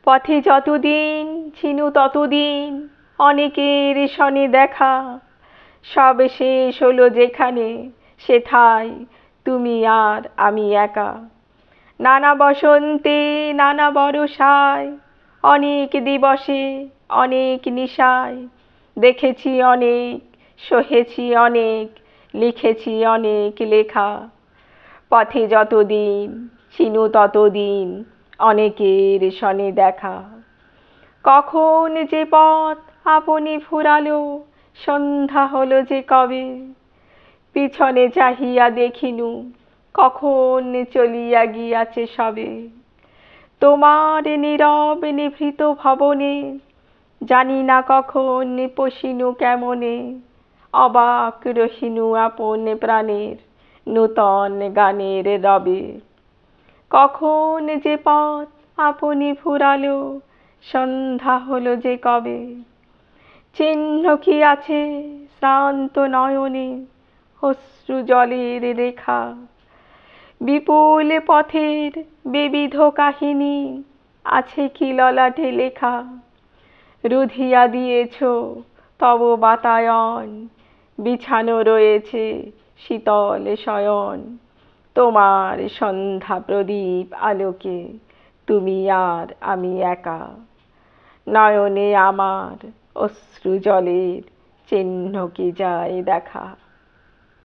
পথে যতদিন ছিনু ততদিন অনেকের সনে দেখা, সব শেষ হলো যেখানে সেথায় তুমি আর আমি একা। নানা বসন্তে নানা বরষায় অনেক দিবসে অনেক নিশায় দেখেছি অনেক, সহেছি অনেক, লিখেছি অনেক লেখা। পথে যতদিন ছিনু ততদিন অনেকের সনে দেখা। কখন যে পথ আপনি ফুরালো সন্ধ্যা হলো যে কবে, পিছনে চাহিয়া দেখিনু কখন চলিয়া গিয়াছে সবে। তোমার নীরব নিভৃত ভবনে জানি না কখন পশিনু কেমনে, অবাক রহিনু আপন প্রাণের নূতন গানের রবে। কখন যে পথ আপনি ফুরালো সন্ধ্যা হলো যে কবে, চিহ্ন কি আছে শ্রান্ত নয়নে অশ্রু জলের রেখা। বিপুল পথের বিবিধ কাহিনী আছে কি ললাটে লেখা। রুধিয়া দিয়েছ তব বাতায়ন, বিছানো রয়েছে শীতল শয়ন। তোমার সন্ধ্যা প্রদীপ আলোকে তুমি আর আমি একা। নয়নে আমার অশ্রু জলের চিহ্ন কি যায় দেখা।